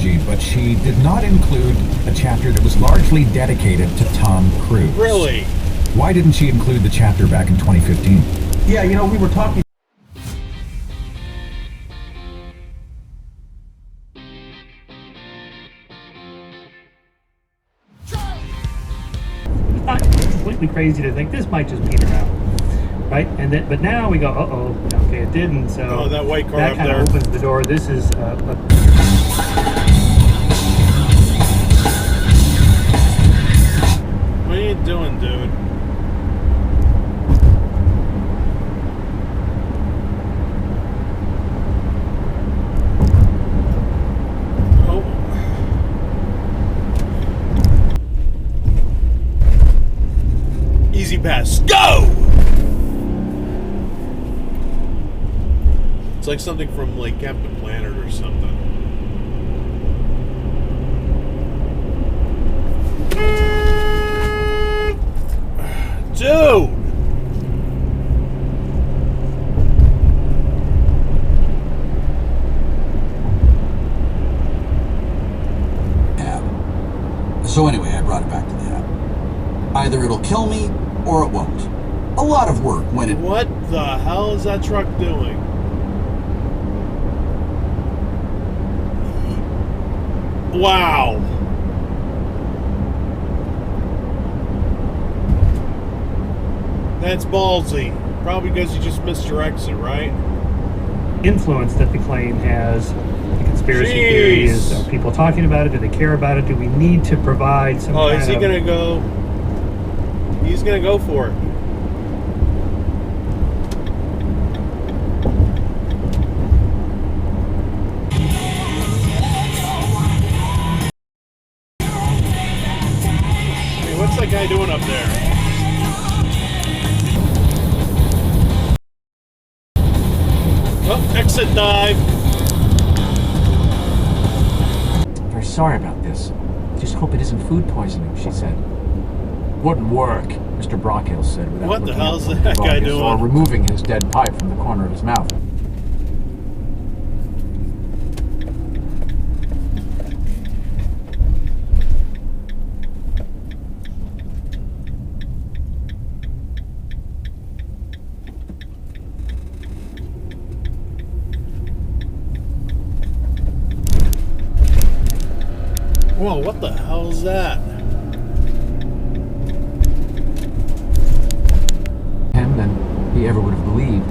trilogy, but she did not include a chapter that was largely dedicated to Tom Cruise. Really? Why didn't she include the chapter back in 2015? Yeah, we were talking. It's not completely crazy to think this might just peter out, right? And then, but now we go, okay, it didn't. So that white car that up kind there of opens the door. This is What are you doing, dude? Easy pass. Go! It's like something from like Captain Planet or something. Dude! So anyway, I brought it back to the hab. Either it'll kill me or it won't. A lot of work when it... What the hell is that truck doing? Wow. That's ballsy. Probably because you just misdirects it, right? influence that the claim has. The conspiracy theories. Are people talking about it? Do they care about it? Do we need to provide some kind of... is he going to go... He's going to go for it. Hey, what's that guy doing up there? Oh, exit dive. Very sorry about this. Just hope it isn't food poisoning, she said. Wouldn't work, Mr. Brockhill said without What the looking hell up is from that the guy focus doing? or removing his dead pipe from the corner of his mouth. Whoa, what the hell is that? Him than he ever would have believed.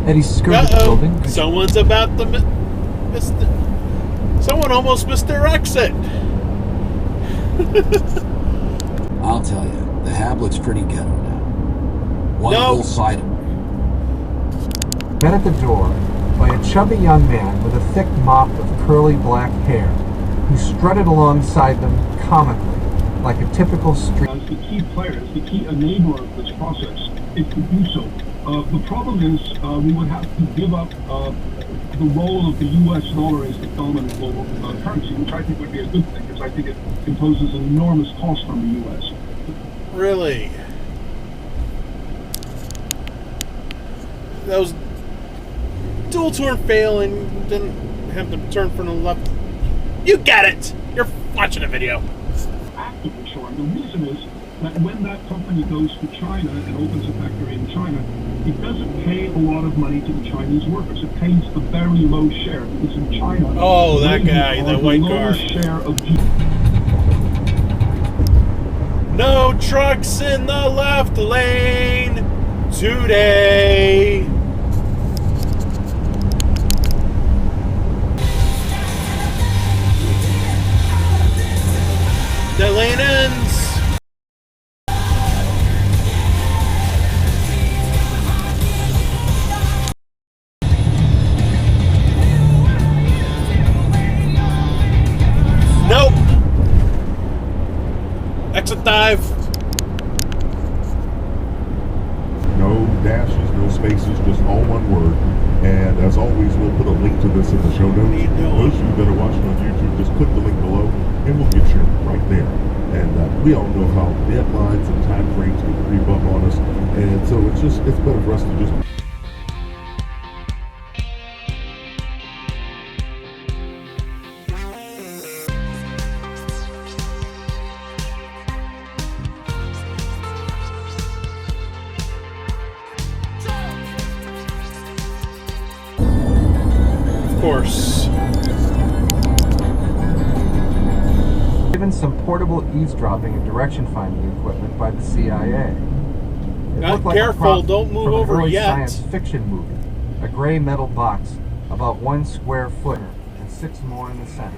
That he skirted the building. Someone's about to someone almost missed their exit. I'll tell you, the hab looks pretty ghetto now. One whole side of it. Met at the door by a chubby young man with a thick mop of curly black hair, who strutted alongside them comically, like a typical street. As the key players, the key enabler of this process, it could do so. The problem is we would have to give up the role of the U.S. dollar as the dominant global currency, which I think would be a good thing, because I think it imposes an enormous cost on the U.S. Really? That was dual turn fail and didn't have to turn from the left. You get it! You're watching a video. Actively showing. The reason is that when that company goes to China and opens a factory in China, it doesn't pay a lot of money to the Chinese workers. It pays a very low share, because in China... Oh, that guy, that white car. Share of No trucks in the left lane today. The lane ends. Nope. Exit dive. No dashes, no spaces, just all one word. And as always, we'll put a link to this in the show notes. Those of you that are watching on YouTube, just click the link below and we'll get you right there. And we all know how deadlines and time frames can creep up on us. And so it's better for us to just... even some portable eavesdropping and direction-finding equipment by the CIA. It looked like a Careful, prop don't move from an over early yet. science fiction movie. A gray metal box about 1 square foot and 6 more in the center.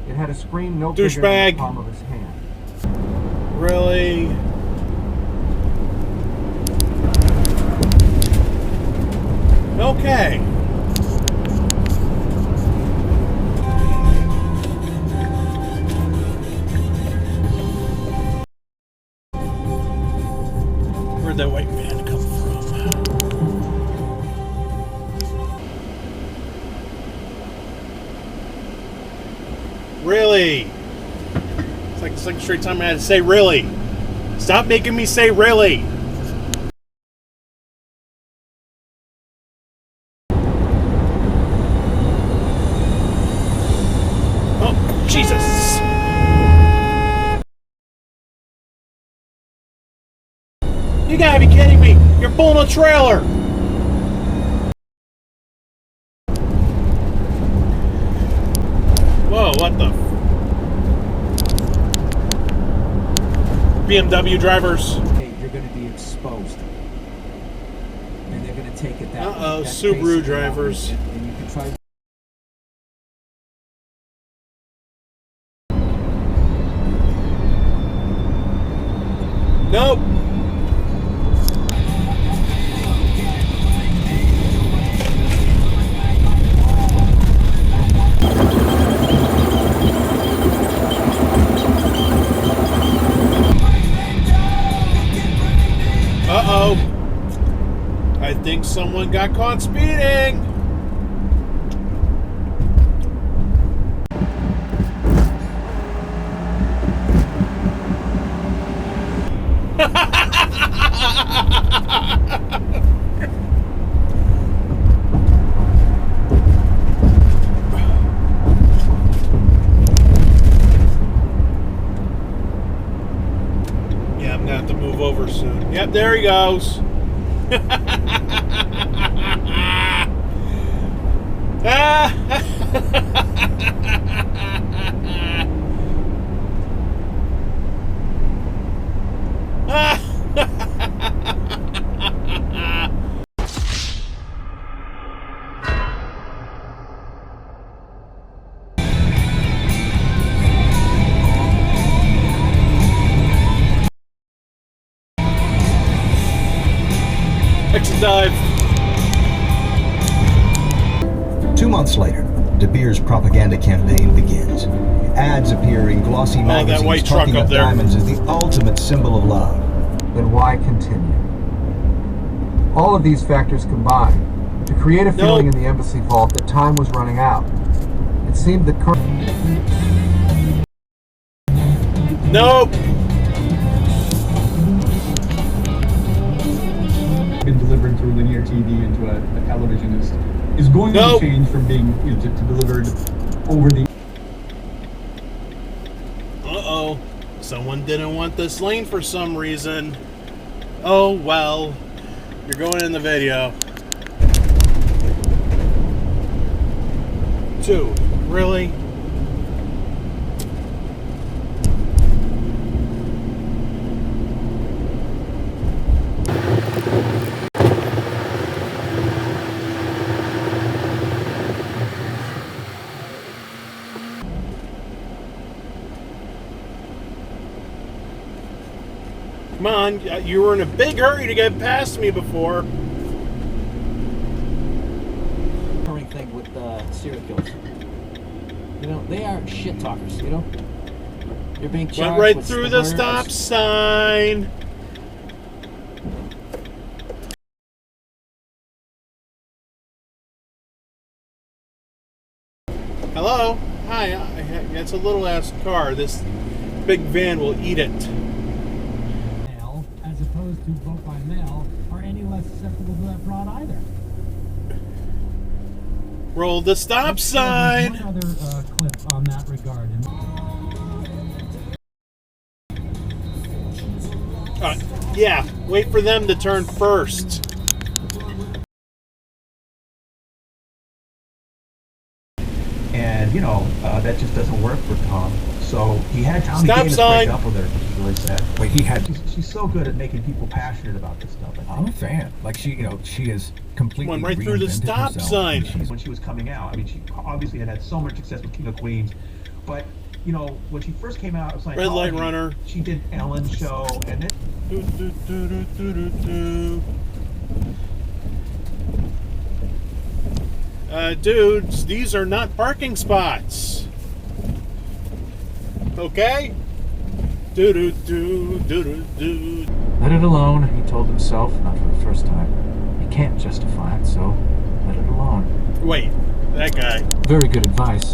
It had a screen no bigger than Douchebag. the palm of his hand. Really? Okay. Where'd that white van come from? Really? It's like the second straight time I had to say really. Stop making me say really. Oh, Jesus. You gotta be kidding me. You're pulling a trailer. Whoa, what the? BMW drivers. Hey, you're going to be exposed. And they're going to take it that way. Uh-oh, That's Subaru basically drivers. how it is. And you can try. Nope. Uh-oh. I think someone got caught speeding. Yeah, I'm gonna have to move over soon. Yep, there he goes. Exit dive. 2 months later, De Beers' propaganda campaign begins. Ads appear in glossy that magazines white truck talking up up there. diamonds as the ultimate symbol of love. Then why continue? All of these factors combined to create a feeling in the embassy vault that time was running out. It seemed that Nope. been delivered through linear TV into a television is going to change from being to delivered over the. Uh-oh. Someone didn't want this lane for some reason. Oh, well. You're going in the video. 2. Really? Come on, you were in a big hurry to get past me before. Thing with Syracuse. You know, they are shit talkers, you know? You're being charged Went right with through the slurs. stop sign. Hello? Hi, it's a little ass car. This big van will eat it. As opposed to vote by mail are any less susceptible to that fraud either. Roll the stop sign. One other clip on that regard. Yeah, wait for them to turn first. And, you know, that just doesn't work for Tom. So he had Tommy Stop Davis sign. break up with her, which is really sad. Wait, he had. She's so good at making people passionate about this stuff. I'm a fan. Like she is completely Went right through the reinvented stop herself. sign. When she was coming out, I mean, she obviously had so much success with King of Queens, but when she first came out, it was like Red Light Runner. She did Ellen's show, and then. Dudes, these are not parking spots. Okay? Let it alone, he told himself, not for the first time. You can't justify it, so let it alone. Wait, that guy. Very good advice.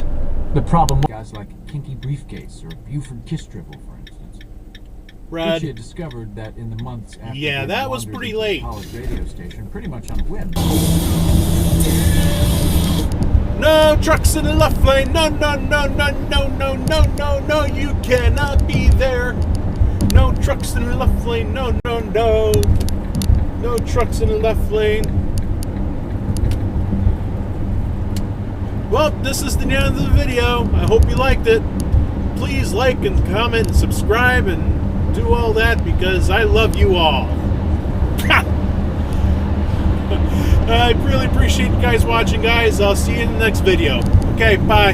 The problem was guys like Kinky Briefcase or Buford Kiss Dribble, for instance. Brad. Which had discovered that in the months after Yeah, that was pretty late. College radio station, pretty much on a whim. No trucks in the left lane. No, no, no, no, no, no, no, no, no. You cannot be there. No trucks in the left lane. No, no, no. No trucks in the left lane. Well, this is the end of the video. I hope you liked it. Please like and comment and subscribe and do all that because I love you all. I really appreciate you guys watching, guys. I'll see you in the next video. Okay, bye.